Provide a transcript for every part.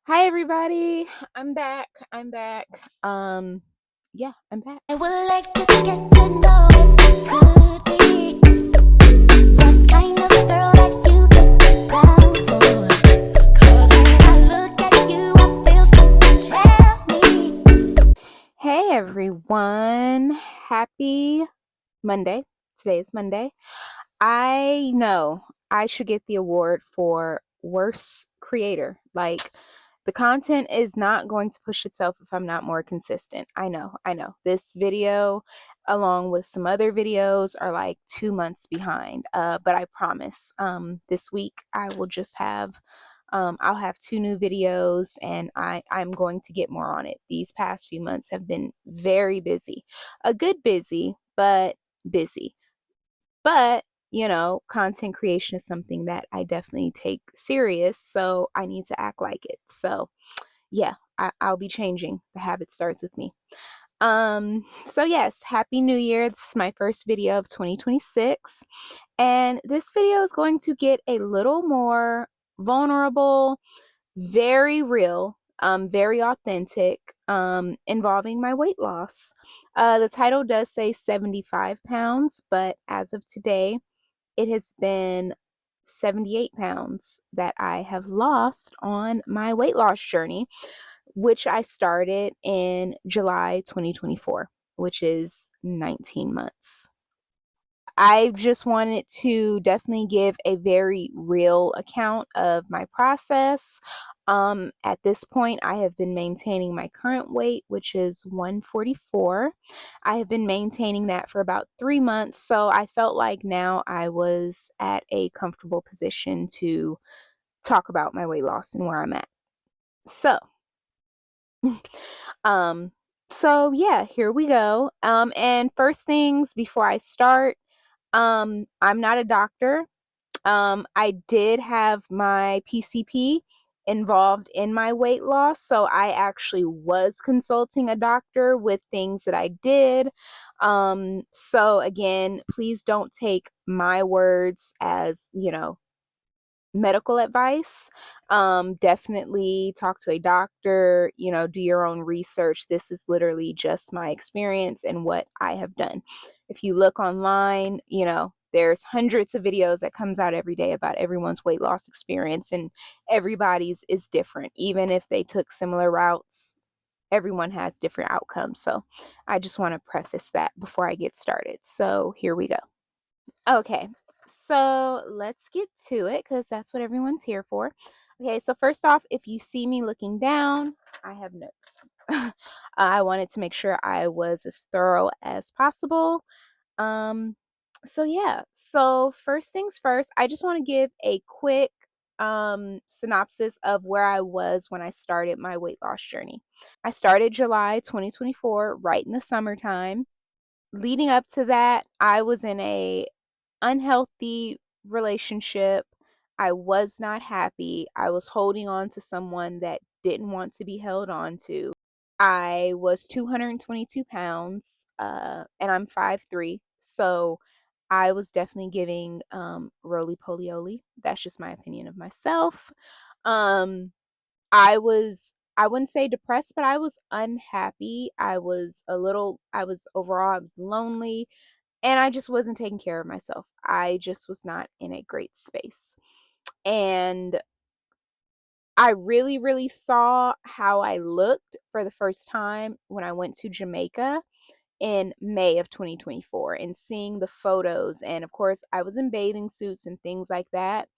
Hi everybody. I'm back. Yeah, I'm back. I would like to get to know if you could be the kind of girl that you took me down for. 'Cause when I look at you, I feel something tell me. Hey everyone. Happy Monday. Today is Monday. I know I should get the award for worst creator. Like, the content is not going to push itself if I'm not more consistent. I know. This video, along with some other videos, are like 2 months behind. But I promise, this week I will just have, I'll have two new videos, and I'm going to get more on it. These past few months have been very busy, a good busy, but busy. But, content creation is something that I definitely take serious, so I need to act like it. So, yeah, I'll be changing. The habit starts with me. So yes, Happy New Year. This is my first video of 2026. And this video is going to get a little more vulnerable, very real, very authentic, involving my weight loss. The title does say 75 pounds, but as of today, it has been 78 pounds that I have lost on my weight loss journey, which I started in July 2024, which is 19 months. I just wanted to definitely give a very real account of my process. At this point, I have been maintaining my current weight, which is 144. I have been maintaining that for about 3 months, so I felt like now I was at a comfortable position to talk about my weight loss and where I'm at. So, um, yeah, here we go. And first things before I start, I'm not a doctor. I did have my PCP involved in my weight loss, so I actually was consulting a doctor with things that I did. So again, please don't take my words as, medical advice. Definitely talk to a doctor, do your own research. This is literally just my experience and what I have done. If you look online, there's hundreds of videos that comes out every day about everyone's weight loss experience, and everybody's is different. Even if they took similar routes, everyone has different outcomes. So I just want to preface that before I get started. So here we go. Okay, so let's get to it because that's what everyone's here for. Okay, so first off, if you see me looking down, I have notes. I wanted to make sure I was as thorough as possible. Um, so yeah, so first things first, I just want to give a quick synopsis of where I was when I started my weight loss journey. I started July 2024, right in the summertime. Leading up to that, I was in a unhealthy relationship. I was not happy. I was holding on to someone that didn't want to be held on to. I was 222 pounds, and I'm 5'3". So I was definitely giving roly poly. That's just my opinion of myself. Um, I wouldn't say depressed, but I was unhappy. I was lonely, and I just wasn't taking care of myself. I just was not in a great space. And I really, really saw how I looked for the first time when I went to Jamaica in May of 2024 and seeing the photos. And of course, I was in bathing suits and things like that.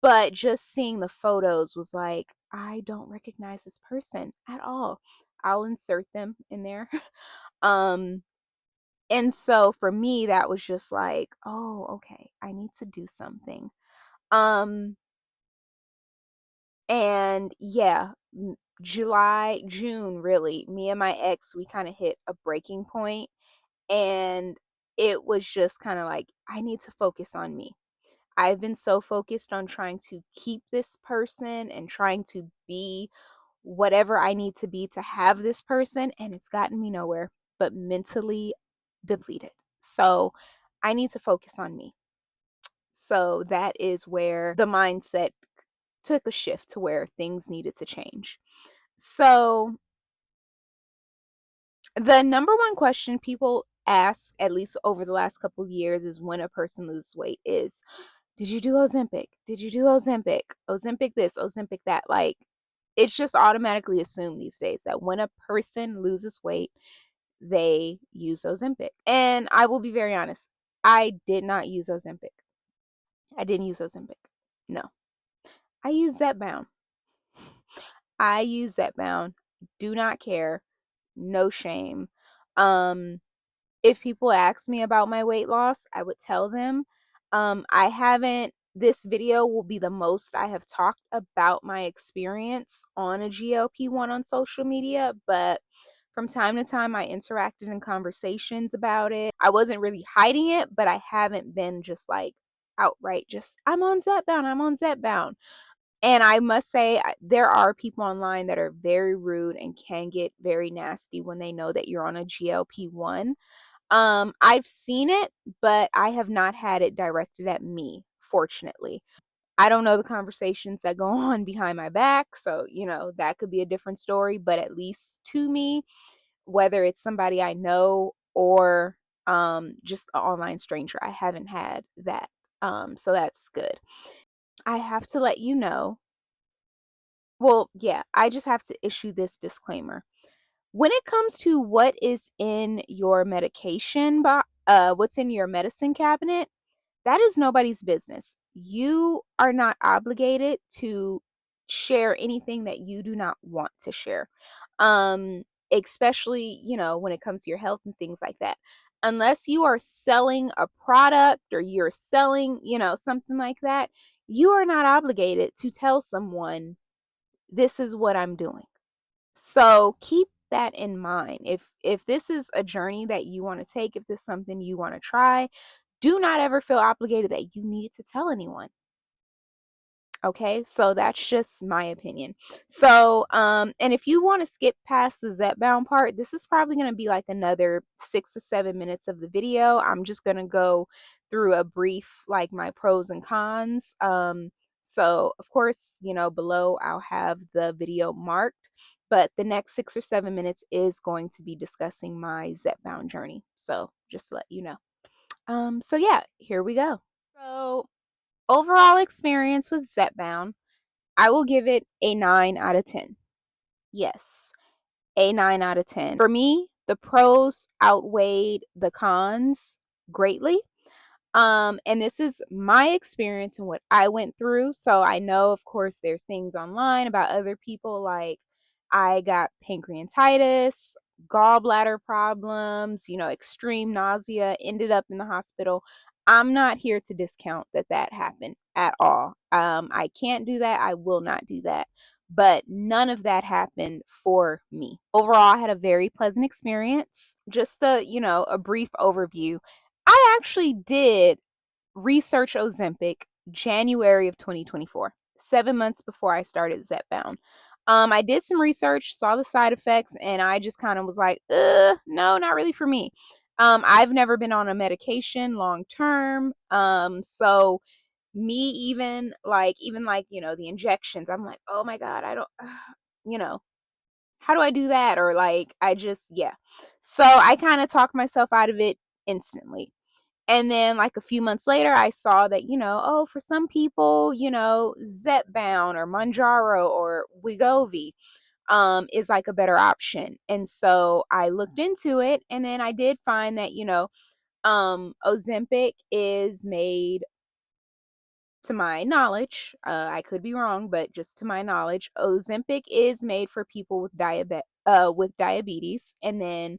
But just seeing the photos was like, I don't recognize this person at all. I'll insert them in there. um, and so for me, that was just like, oh, okay, I need to do something. Um, and yeah, June, really, me and my ex, we kind of hit a breaking point, and it was just kind of like, I need to focus on me. I've been so focused on trying to keep this person and trying to be whatever I need to be to have this person, and it's gotten me nowhere but mentally depleted. So I need to focus on me. So that is where the mindset took a shift to where things needed to change. So the number one question people ask, at least over the last couple of years, is when a person loses weight is, did you do Ozempic? Did you do Ozempic? Ozempic this, Ozempic that. Like, it's just automatically assumed these days that when a person loses weight, they use Ozempic. And I will be very honest, I did not use Ozempic. I didn't use Ozempic. No. I use Zepbound. I use Zepbound. Do not care. No shame. Um, if people ask me about my weight loss, I would tell them. I haven't, this video will be the most I have talked about my experience on a GLP-1 on social media, but from time to time I interacted in conversations about it. I wasn't really hiding it, but I haven't been just like outright just, I'm on Zepbound, I'm on Zepbound. And I must say, there are people online that are very rude and can get very nasty when they know that you're on a GLP-1. I've seen it, but I have not had it directed at me, fortunately. I don't know the conversations that go on behind my back, so, that could be a different story, but at least to me, whether it's somebody I know or just an online stranger, I haven't had that. So that's good. I have to let you know. Well, yeah, I just have to issue this disclaimer. When it comes to what is in your what's in your medicine cabinet, that is nobody's business. You are not obligated to share anything that you do not want to share. Um, Especially, when it comes to your health and things like that. Unless you are selling a product or you're selling, something like that, you are not obligated to tell someone this is what I'm doing. So keep that in mind. If this is a journey that you want to take, if this is something you want to try, do not ever feel obligated that you need to tell anyone. Okay, so that's just my opinion. So, and if you want to skip past the Zepbound part, this is probably going to be like another 6 to 7 minutes of the video. I'm just going to go through a brief, like my pros and cons. So of course, below I'll have the video marked, but the next 6 or 7 minutes is going to be discussing my Zepbound journey. So just to let you know. So yeah, here we go. So overall experience with Zepbound, I will give it a 9 out of 10. Yes, a 9 out of 10. For me, the pros outweighed the cons greatly. And this is my experience and what I went through. So I know, of course, there's things online about other people, like I got pancreatitis, gallbladder problems, extreme nausea, ended up in the hospital. I'm not here to discount that happened at all. I can't do that. I will not do that. But none of that happened for me. Overall, I had a very pleasant experience. Just a brief overview. I actually did research Ozempic January of 2024, 7 months before I started Zepbound. I did some research, saw the side effects, and I just kind of was like, no, not really for me. I've never been on a medication long term. So me even like the injections, I'm like, oh my God, I don't, you know, how do I do that? Or like, yeah. So I kind of talked myself out of it instantly. And then like a few months later, I saw that, oh, for some people, Zepbound or Manjaro or Wegovy is like a better option. And so I looked into it, and then I did find that, Ozempic is made, to my knowledge, I could be wrong, but just to my knowledge, Ozempic is made for people with diabetes, and then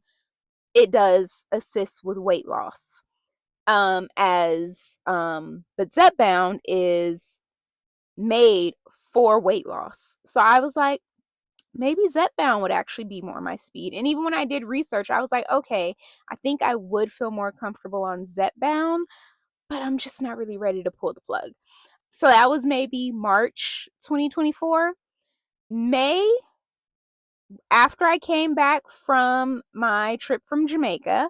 it does assist with weight loss. But Zepbound is made for weight loss. So I was like, maybe Zepbound would actually be more my speed. And even when I did research, I was like, okay, I think I would feel more comfortable on Zepbound, but I'm just not really ready to pull the plug. So that was maybe March 2024. May, after I came back from my trip from Jamaica,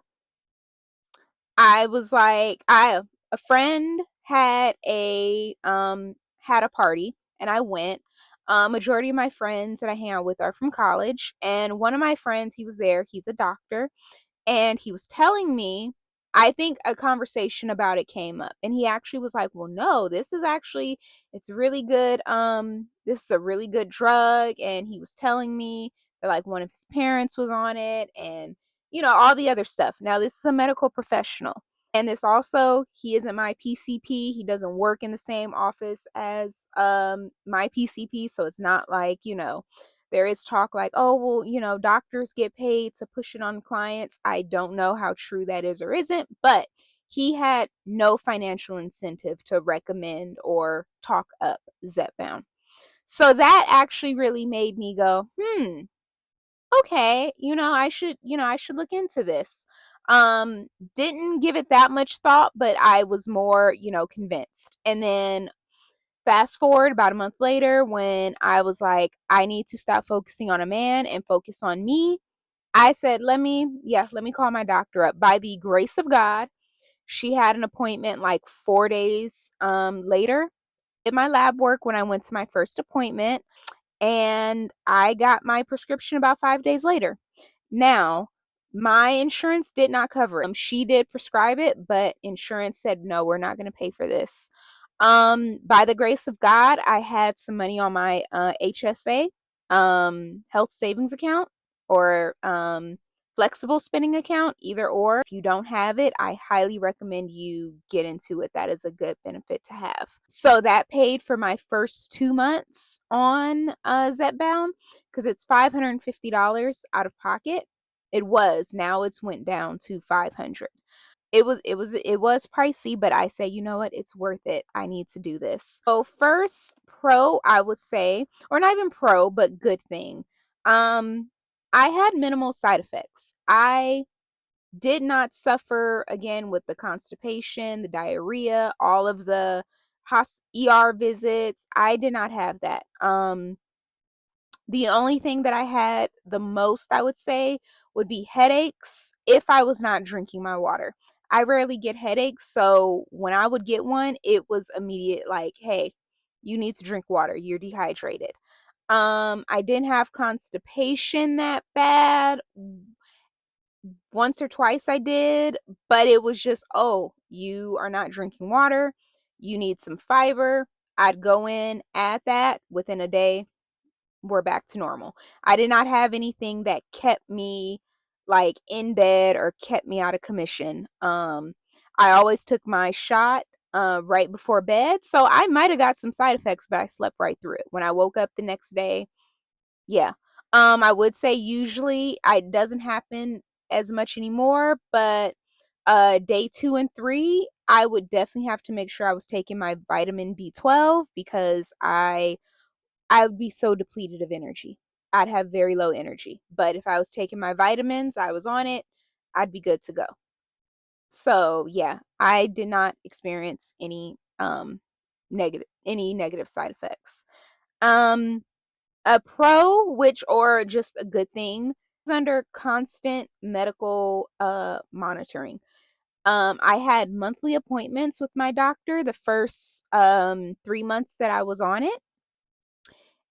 I was like, a friend had a party and I went. Majority of my friends that I hang out with are from college, and one of my friends, he was there. He's a doctor, and he was telling me, I think a conversation about it came up, and he actually was like, well, no, this is actually, it's really good, this is a really good drug. And he was telling me that like one of his parents was on it, and all the other stuff. Now this is a medical professional, and this also, he isn't my PCP. He doesn't work in the same office as my PCP, so it's not like, there is talk like, oh, well, doctors get paid to push it on clients. I don't know how true that is or isn't, but he had no financial incentive to recommend or talk up Zepbound. So that actually really made me go, okay, I should look into this. Um, didn't give it that much thought, but I was more, convinced. And then fast forward about a month later, when I was like, I need to stop focusing on a man and focus on me. I said, let me call my doctor up. By the grace of God, she had an appointment like 4 days later. Did my lab work when I went to my first appointment, and I got my prescription about 5 days later. Now, my insurance did not cover it. She did prescribe it, but insurance said, no, we're not going to pay for this. By the grace of God, I had some money on my HSA, health savings account, or flexible spending account, either or. If you don't have it, I highly recommend you get into it. That is a good benefit to have. So that paid for my first 2 months on Zepbound, because it's $550 out of pocket. It was. Now it's went down to 500. It was pricey, but I say, you know what, it's worth it. I need to do this. So first pro, I would say, or not even pro, but good thing. Um, I had minimal side effects. I did not suffer again with the constipation, the diarrhea, all of the ER visits. I did not have that. The only thing that I had the most, I would say, would be headaches if I was not drinking my water. I rarely get headaches, so when I would get one, it was immediate, like, hey, you need to drink water. You're dehydrated. I didn't have constipation that bad. Once or twice I did, but it was just, oh, you are not drinking water. You need some fiber. I'd go in, add that within a day, we're back to normal. I did not have anything that kept me like in bed or kept me out of commission. I always took my shot right before bed, so I might have got some side effects, but I slept right through it. When I woke up the next day, yeah. I would say usually it doesn't happen as much anymore, but day 2 and 3, I would definitely have to make sure I was taking my vitamin B12, because I would be so depleted of energy. I'd have very low energy. But if I was taking my vitamins, I was on it, I'd be good to go. So yeah, I did not experience any negative side effects. Um a pro, which, or just a good thing, is under constant medical monitoring. I had monthly appointments with my doctor the first 3 months that I was on it.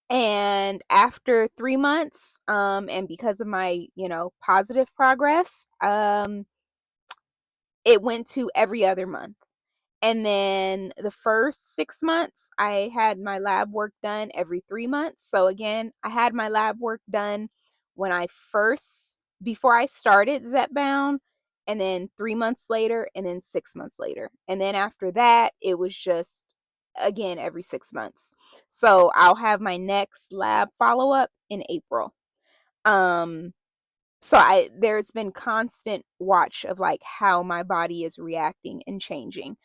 And after 3 months, and because of my, positive progress, it went to every other month. And then the first 6 months, I had my lab work done every 3 months. So again, I had my lab work done when before I started Zepbound, and then 3 months later, and then 6 months later. And then after that, it was just again every 6 months. So I'll have my next lab follow up in April. Um, so there's been constant watch of like how my body is reacting and changing,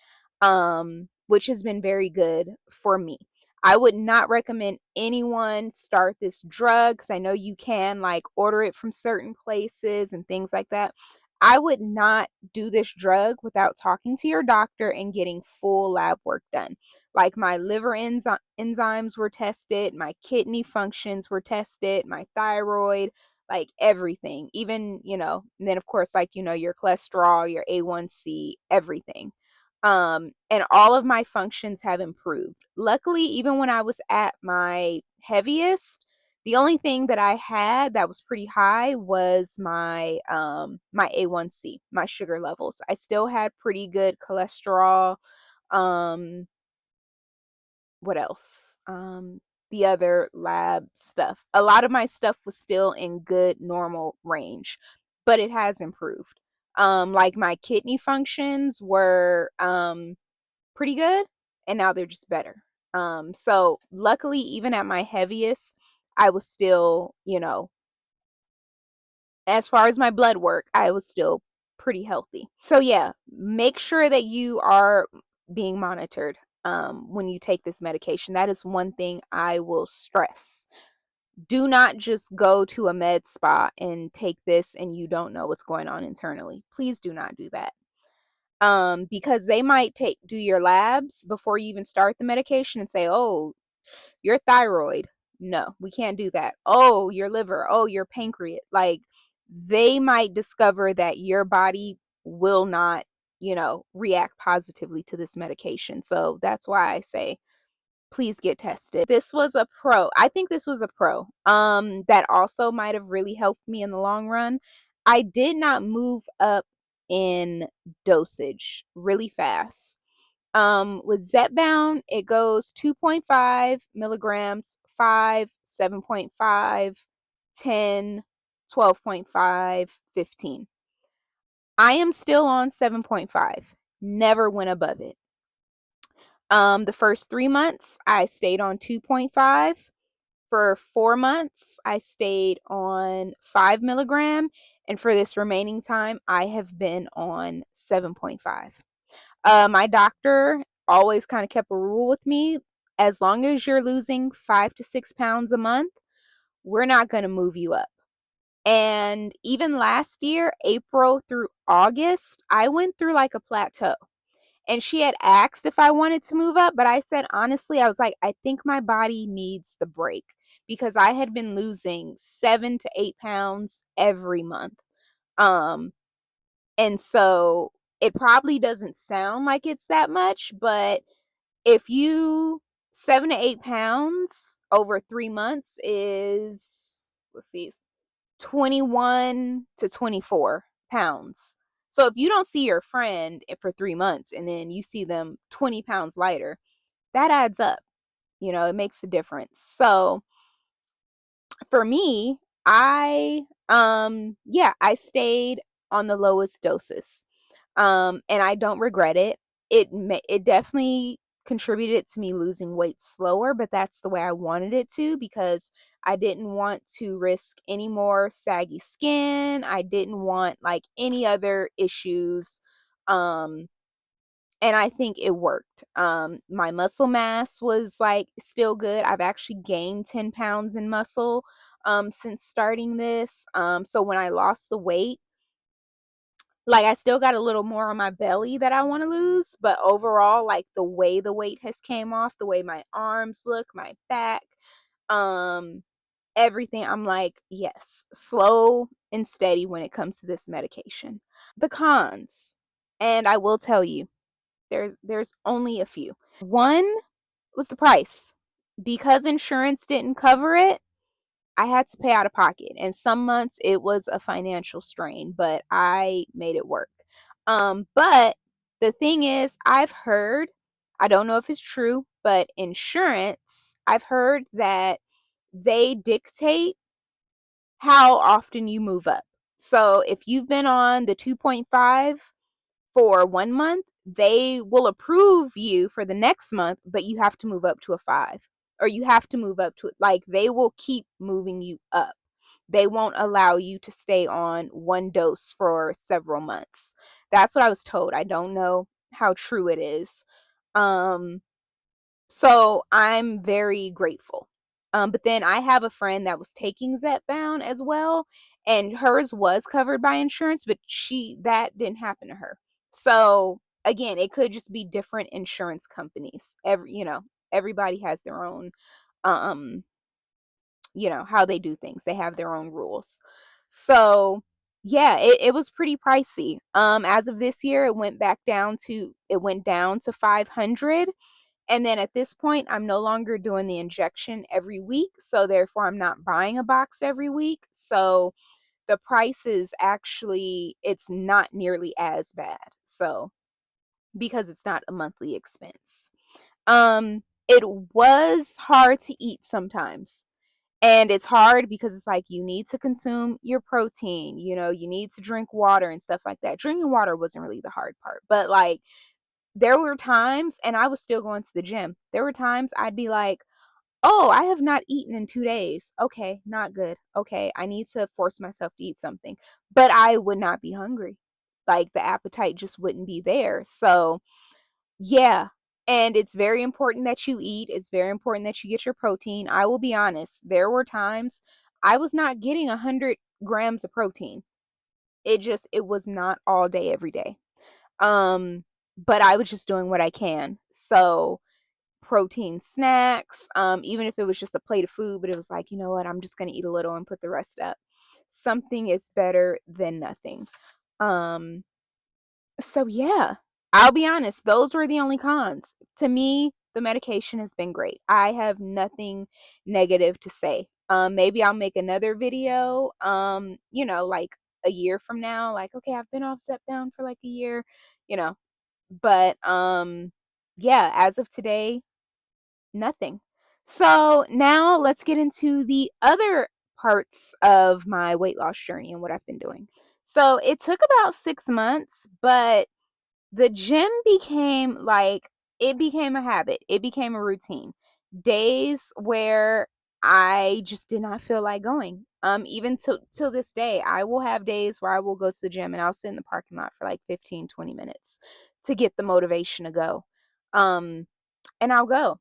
which has been very good for me. I would not recommend anyone start this drug, because I know you can like order it from certain places and things like that. I would not do this drug without talking to your doctor and getting full lab work done. Like my liver enzymes were tested, my kidney functions were tested, my thyroid, like everything. Even, and then of course, like, your cholesterol, your A1C, everything. And all of my functions have improved. Luckily, even when I was at my heaviest, the only thing that I had that was pretty high was my A1C, my sugar levels. I still had pretty good cholesterol. Um, what else? The other lab stuff. A lot of my stuff was still in good normal range, but it has improved. Like my kidney functions were pretty good, and now they're just better. So luckily, even at my heaviest, I was still, as far as my blood work, I was still pretty healthy. So yeah, make sure that you are being monitored when you take this medication. That is one thing I will stress. Do not just go to a med spa and take this and you don't know what's going on internally. Please do not do that. Because they might do your labs before you even start the medication and say, oh, your thyroid. No, we can't do that. Oh, your liver. Oh, your pancreas. Like, they might discover that your body will not, react positively to this medication. So that's why I say, please get tested. This was a pro. I think this was a pro. That also might have really helped me in the long run. I did not move up in dosage really fast. With Zepbound, it goes 2.5 milligrams, 5, 7.5, 10, 12.5, 15. I am still on 7.5. Never went above it. The first 3 months, I stayed on 2.5. For 4 months, I stayed on 5 milligram. And for this remaining time, I have been on 7.5. My doctor always kind of kept a rule with me. As long as you're losing 5 to 6 pounds a month, we're not going to move you up. And even last year, April through August, I went through like a plateau. And she had asked if I wanted to move up, but I said, honestly, I was like, I think my body needs the break because I had been losing 7 to 8 pounds every month. Um, and so it probably doesn't sound like it's that much, but if you 7 to 8 pounds over 3 months is, let's see, 21 to 24 pounds. So if you don't see your friend for 3 months and then you see them 20 pounds lighter, that adds up. It makes a difference. So for me, I stayed on the lowest doses. And I don't regret it. It definitely contributed to me losing weight slower, but that's the way I wanted it to because I didn't want to risk any more saggy skin. I didn't want like any other issues. Um and I think it worked. My muscle mass was like still good. I've actually gained 10 pounds in muscle since starting this. So when I lost the weight, like I still got a little more on my belly that I want to lose, but overall, like the way the weight has came off, the way my arms look, my back, um, everything, I'm like, yes, slow and steady when it comes to this medication. The cons, and I will tell you, there's only a few. One was the price. Because insurance didn't cover it, I had to pay out of pocket. And some months it was a financial strain, but I made it work. But the thing is, I don't know if it's true, but insurance, I've heard that they dictate how often you move up. So if you've been on the 2.5 for 1 month, they will approve you for the next month, but you have to move up to a 5 or you have to move up to it. Like they will keep moving you up. They won't allow you to stay on one dose for several months. That's what I was told. I don't know how true it is. Um, so I'm very grateful. But then I have a friend that was taking Zepbound as well, and hers was covered by insurance, but that didn't happen to her. So again, it could just be different insurance companies. Everybody has their own how they do things. They have their own rules. So Yeah, it was pretty pricey. As of this year, it went down to 500. And then at this point, I'm no longer doing the injection every week. So therefore, I'm not buying a box every week. So the price is actually, it's not nearly as bad. So because it's not a monthly expense. It was hard to eat sometimes. And it's hard because it's like you need to consume your protein, you need to drink water and stuff like that. Drinking water wasn't really the hard part, but like there were times, and I was still going to the gym. There were times I'd be like, oh, I have not eaten in 2 days. Okay, not good. Okay, I need to force myself to eat something. But I would not be hungry. Like the appetite just wouldn't be there. So, yeah. And it's very important that you eat. It's very important that you get your protein. I will be honest, there were times I was not getting 100 grams of protein. It was not all day, every day. But I was just doing what I can. So, protein snacks, even if it was just a plate of food, but it was like, you know what, I'm just going to eat a little and put the rest up. Something is better than nothing. Um, so yeah, I'll be honest, those were the only cons. To me, the medication has been great. I have nothing negative to say. Maybe I'll make another video, like a year from now, like, okay, I've been off Zepbound for like a year, you know, but yeah, as of today, nothing. So now let's get into the other parts of my weight loss journey and what I've been doing. So it took about 6 months, but the gym became like, it became a habit. It became a routine. Days where I just did not feel like going. Even till this day, I will have days where I will go to the gym and I'll sit in the parking lot for like 15, 20 minutes to get the motivation to go. Um, and I'll go.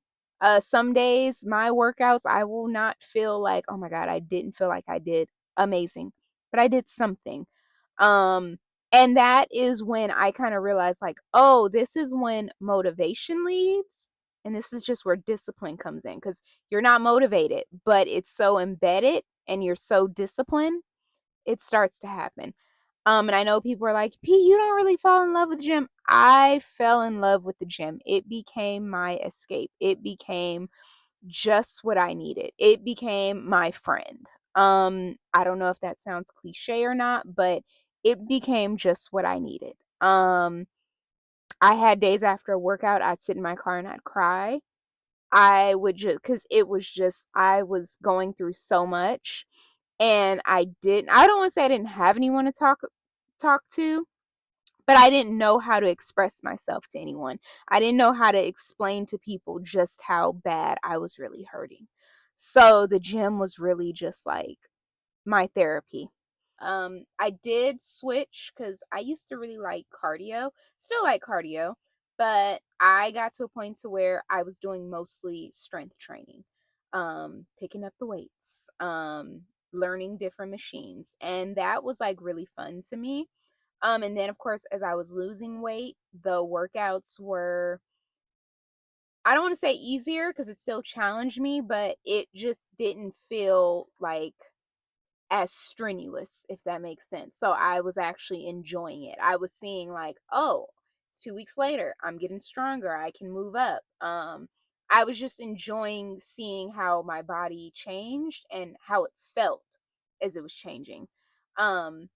Some days, my workouts, I will not feel like, oh my God, I didn't feel like I did amazing, but I did something. Um, and that is when I kind of realized, like, oh, this is when motivation leaves. And this is just where discipline comes in because you're not motivated, but it's so embedded and you're so disciplined, it starts to happen. And I know people are like, P, you don't really fall in love with the gym. I fell in love with the gym. It became my escape. It became just what I needed. It became my friend. I don't know if that sounds cliche or not, but it became just what I needed. I had days after a workout, I'd sit in my car and I'd cry. I would just, because it was just, I was going through so much, and I don't want to say I didn't have anyone to talk to, but I didn't know how to express myself to anyone. I didn't know how to explain to people just how bad I was really hurting. So the gym was really just like my therapy. I did switch because I used to really like cardio, still like cardio, but I got to a point to where I was doing mostly strength training, picking up the weights, learning different machines, and that was like really fun to me. And then of course, as I was losing weight, the workouts were, I don't want to say easier because it still challenged me, but it just didn't feel like as strenuous, if that makes sense. So I was actually enjoying it. I was seeing like, oh, it's 2 weeks later, I'm getting stronger. I can move up. I was just enjoying seeing how my body changed and how it felt as it was changing. Um,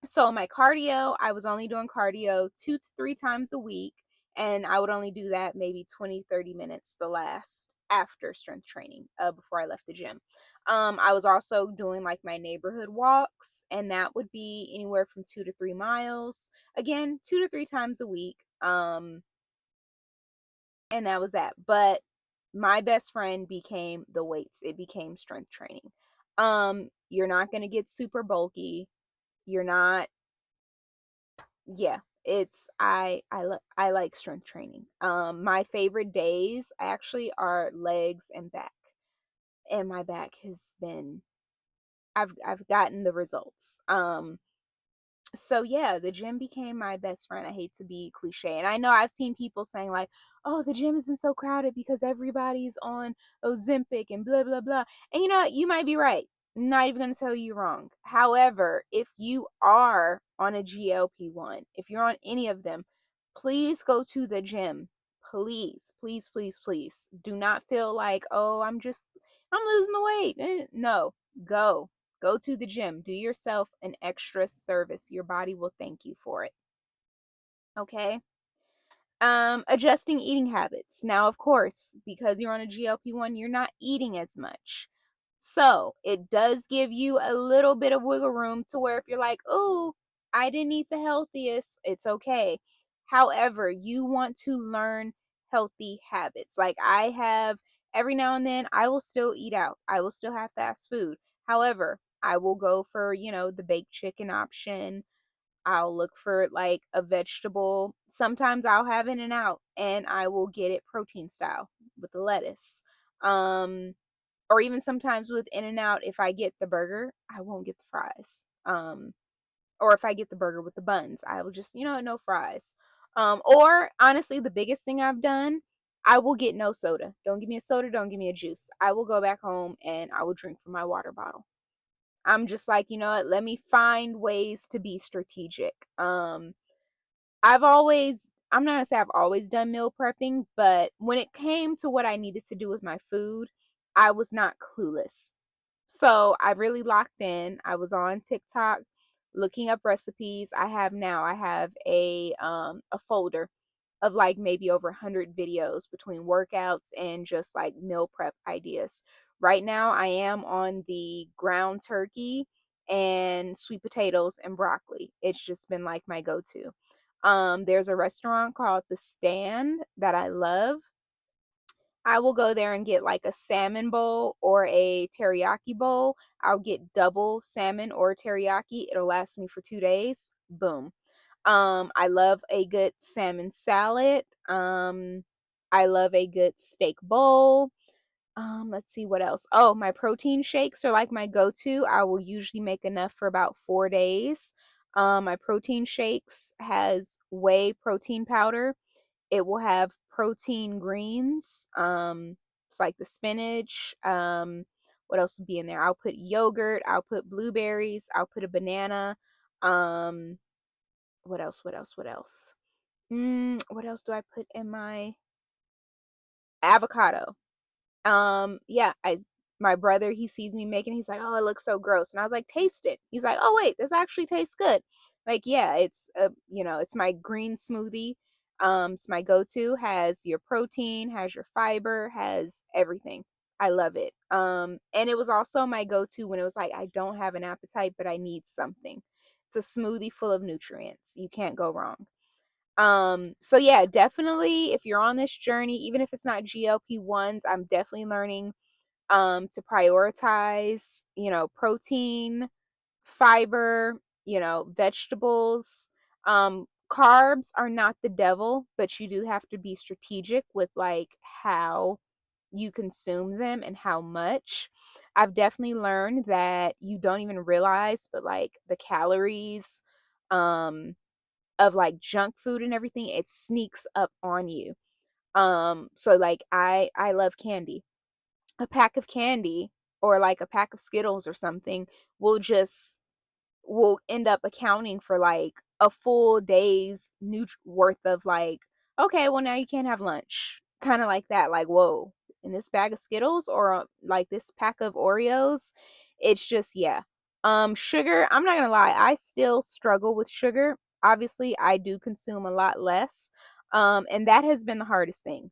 so my cardio, I was only doing cardio 2 to 3 times a week, and I would only do that maybe 20, 30 minutes the last after strength training, before I left the gym. I was also doing like my neighborhood walks, and that would be anywhere from 2 to 3 miles. Again, 2 to 3 times a week. And that was that. But my best friend became the weights. It became strength training. You're not gonna get super bulky. You're not, yeah, it's I like strength training. My favorite days actually are legs and back. And my back has been, I've gotten the results. So yeah, the gym became my best friend. I hate to be cliche. And I know I've seen people saying like, "Oh, the gym isn't so crowded because everybody's on Ozempic and blah blah blah." And you know, you might be right. Not even going to tell you you're wrong. However, if you are on a GLP-1, if you're on any of them, please go to the gym. Please, please, please, please. Do not feel like, oh, I'm losing the weight. No, go. Go to the gym. Do yourself an extra service. Your body will thank you for it. Okay? Adjusting eating habits. Now, of course, because you're on a GLP-1, you're not eating as much. So it does give you a little bit of wiggle room to where if you're like, oh, I didn't eat the healthiest, it's okay. However, you want to learn healthy habits. Like I have, every now and then, I will still eat out, I will still have fast food. However, I will go for, the baked chicken option. I'll look for like a vegetable. Sometimes I'll have In and Out and I will get it protein style with the lettuce. Or even sometimes with In and Out, if I get the burger, I won't get the fries. Or if I get the burger with the buns, I will just, no fries. Or honestly, the biggest thing I've done, I will get no soda. Don't give me a soda, don't give me a juice. I will go back home and I will drink from my water bottle. I'm just like, you know what, let me find ways to be strategic. I'm not gonna say I've always done meal prepping, but when it came to what I needed to do with my food, I was not clueless. So I really locked in. I was on TikTok looking up recipes. I have a folder of like maybe over 100 videos between workouts and just like meal prep ideas. Right now I am on the ground turkey and sweet potatoes and broccoli. It's just been like my go-to. There's a restaurant called The Stand that I love. I will go there and get like a salmon bowl or a teriyaki bowl. I'll get double salmon or teriyaki. It'll last me for 2 days. Boom. I love a good salmon salad. I love a good steak bowl. Let's see what else. Oh, my protein shakes are like my go-to. I will usually make enough for about 4 days. My protein shakes has whey protein powder. It will have protein greens. It's like the spinach. What else would be in there? I'll put yogurt. I'll put blueberries. I'll put a banana. Um, what else? What else? What else? What else do I put in my avocado? Yeah, I my brother, he sees me making, he's like, "Oh, it looks so gross." And I was like, "Taste it." He's like, "Oh, wait, this actually tastes good." Like, yeah, it's my green smoothie. It's my go-to, has your protein, has your fiber, has everything. I love it. And it was also my go-to when it was like I don't have an appetite, but I need something. It's a smoothie full of nutrients. You can't go wrong. So yeah, definitely if you're on this journey, even if it's not GLP-1s, I'm definitely learning to prioritize, protein, fiber, vegetables. Carbs are not the devil, but you do have to be strategic with like how you consume them and how much. I've definitely learned that you don't even realize, but like the calories, um of like junk food and everything, it sneaks up on you. So like I love candy. A pack of candy or like a pack of Skittles or something will just will end up accounting for like a full day's worth of like, okay, well now you can't have lunch. Kind of like that, like, whoa, in this bag of Skittles or like this pack of Oreos, it's just, yeah. Sugar, I'm not gonna lie, I still struggle with sugar. Obviously, I do consume a lot less. And that has been the hardest thing.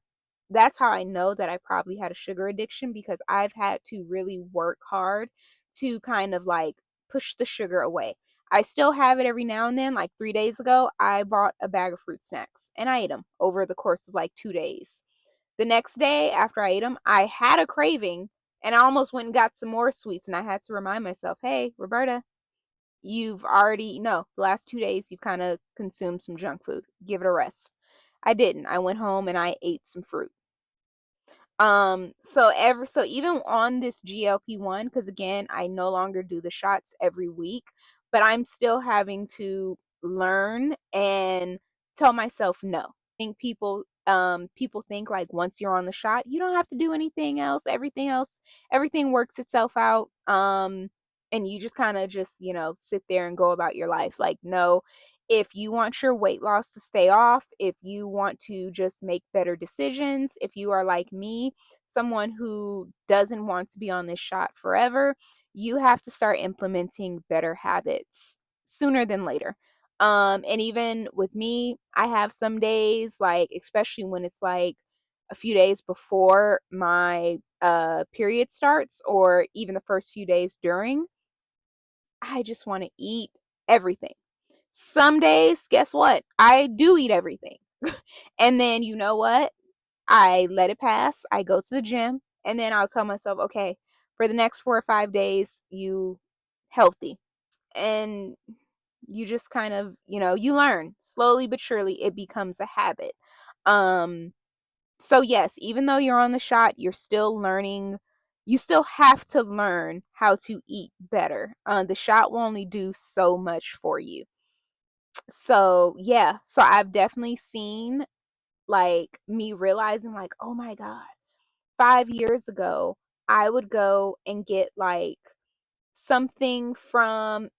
That's how I know that I probably had a sugar addiction because I've had to really work hard to kind of like push the sugar away. I still have it every now and then. Like 3 days ago, I bought a bag of fruit snacks and I ate them over the course of like 2 days. The next day after I ate them, I had a craving and I almost went and got some more sweets. And I had to remind myself, hey, Roberta, you've already, no, the last 2 days, you've kind of consumed some junk food. Give it a rest. I didn't. I went home and I ate some fruit. So even on this GLP-1, because again, I no longer do the shots every week, but I'm still having to learn and tell myself no. I think people think like once you're on the shot, you don't have to do anything else. Everything works itself out. And you just kind of just, sit there and go about your life. Like, no, if you want your weight loss to stay off, if you want to just make better decisions, if you are like me, someone who doesn't want to be on this shot forever, you have to start implementing better habits sooner than later. And even with me, I have some days, like, especially when it's like a few days before my period starts, or even the first few days during, I just want to eat everything. Some days, guess what? I do eat everything. And then, you know what? I let it pass. I go to the gym, and then I'll tell myself, okay, for the next 4 or 5 days, you healthy. And you just kind of, you learn slowly but surely. It becomes a habit. Um, so yes, even though you're on the shot, you're still learning. You still have to learn how to eat better. The shot will only do so much for you. So yeah, so I've definitely seen, like, me realizing, like, oh my God, 5 years ago, I would go and get like something from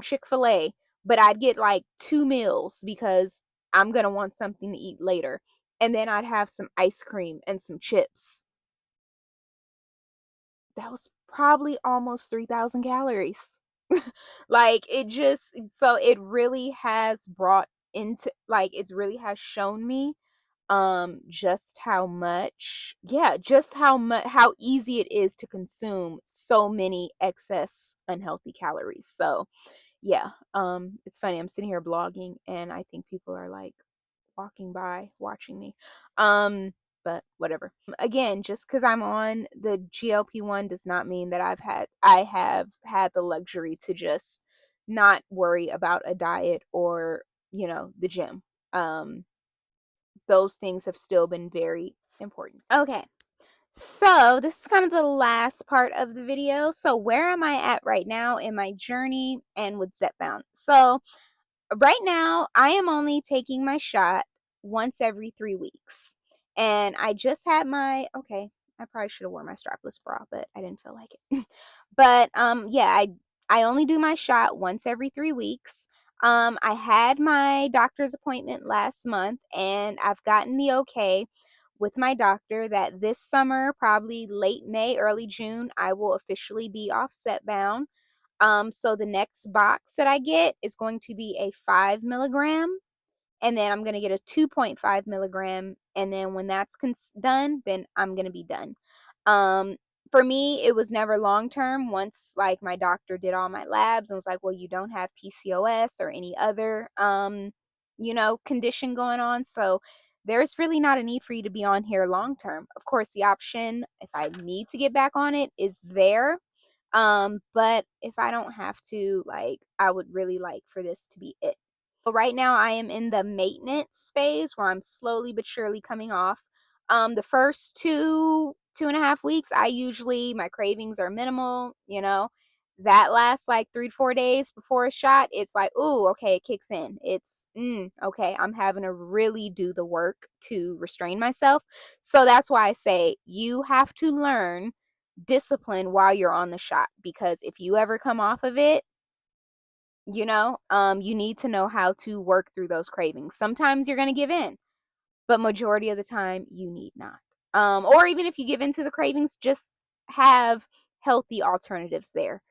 Chick-fil-A, but I'd get like 2 meals because I'm gonna want something to eat later. And then I'd have some ice cream and some chips. That was probably almost 3,000 calories. Like, it just, so it really has brought into, like, it's really has shown me just how much, yeah, just how easy it is to consume so many excess unhealthy calories. So yeah, it's funny, I'm sitting here blogging and I think people are like walking by watching me. But whatever. Again, just because I'm on the GLP-1 does not mean that I have had the luxury to just not worry about a diet or, the gym. Um, those things have still been very important. Okay. So, this is kind of the last part of the video. So, where am I at right now in my journey and with Zepbound? So, right now, I am only taking my shot once every 3 weeks. And I just had okay, I probably should have worn my strapless bra, but I didn't feel like it. But yeah, I only do my shot once every 3 weeks. I had my doctor's appointment last month, and I've gotten the okay with my doctor that this summer, probably late May, early June, I will officially be off Zepbound. So the next box that I get is going to be a 5 milligram, and then I'm going to get a 2.5 milligram. And then when that's done, then I'm going to be done. Um, for me, it was never long term. Once, like, my doctor did all my labs and was like, well, you don't have PCOS or any other, condition going on. So there's really not a need for you to be on here long term. Of course, the option, if I need to get back on it, is there. But if I don't have to, like, I would really like for this to be it. So right now I am in the maintenance phase where I'm slowly but surely coming off. The first 2.5 weeks, my cravings are minimal, That lasts like 3 to 4 days before a shot. It's like, ooh, okay, it kicks in. It's okay, I'm having to really do the work to restrain myself. So that's why I say you have to learn discipline while you're on the shot, because if you ever come off of it, you need to know how to work through those cravings. Sometimes you're going to give in, but majority of the time you need not. Or even if you give in to the cravings, just have healthy alternatives there.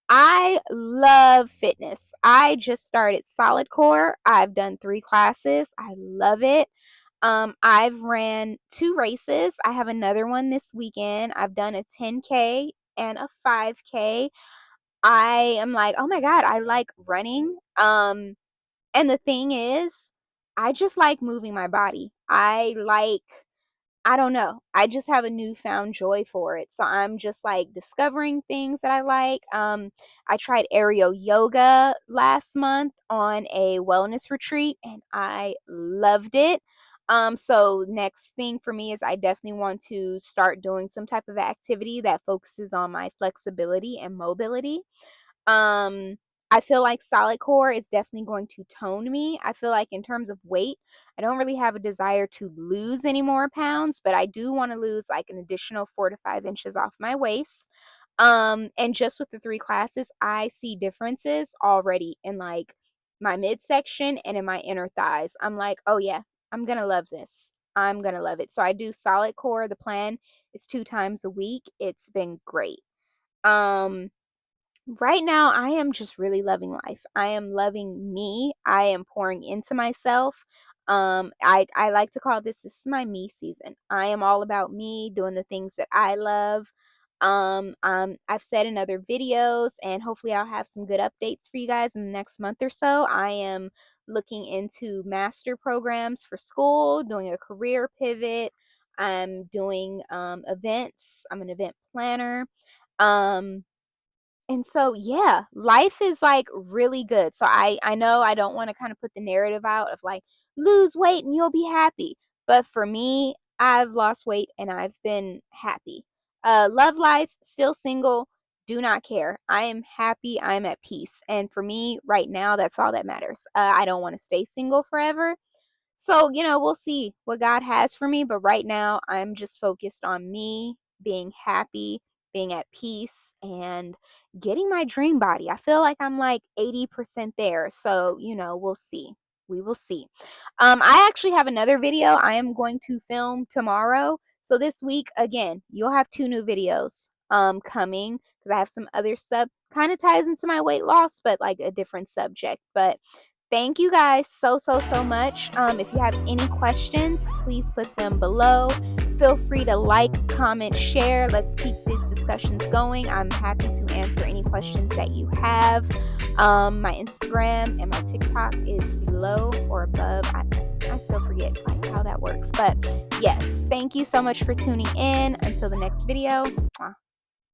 I love fitness. I just started solid core. I've done 3 classes. I love it. I've ran 2 races. I have another one this weekend. I've done a 10K and a 5K. I am like, oh my God, I like running. And the thing is, I just like moving my body. I don't know. I just have a newfound joy for it. So I'm just like discovering things that I like. I tried aerial yoga last month on a wellness retreat and I loved it. So next thing for me is I definitely want to start doing some type of activity that focuses on my flexibility and mobility. Um, I feel like solid core is definitely going to tone me. I feel like in terms of weight, I don't really have a desire to lose any more pounds, but I do want to lose like an additional 4 to 5 inches off my waist. And just with the 3 classes, I see differences already in like my midsection and in my inner thighs. I'm like, oh yeah, I'm gonna love this. I'm gonna love it. So I do solid core. The plan is 2 times a week. It's been great. Um, Right now, I am just really loving life. I am loving me. I am pouring into myself. I like to call this is my me season. I am all about me, doing the things that I love. I've said in other videos, and hopefully I'll have some good updates for you guys in the next month or so. I am looking into master programs for school, doing a career pivot. I'm doing events. I'm an event planner. Um, and so, yeah, life is like really good. So I know I don't want to kind of put the narrative out of like lose weight and you'll be happy. But for me, I've lost weight and I've been happy. Love life, still single, do not care. I am happy, I'm at peace. And for me right now, that's all that matters. I don't want to stay single forever. So, we'll see what God has for me. But right now, I'm just focused on me being happy, being at peace, and getting my dream body. I feel like I'm like 80% there. So, we'll see. We will see. I actually have another video I am going to film tomorrow. So this week, again, you'll have 2 new videos coming because I have some other stuff kind of ties into my weight loss, but like a different subject. But thank you guys so, so, so much. If you have any questions, please put them below. Feel free to like, comment, share. Let's keep these discussions going. I'm happy to answer any questions that you have. My Instagram and my TikTok is below or above. I still forget like how that works. But yes, thank you so much for tuning in. Until the next video.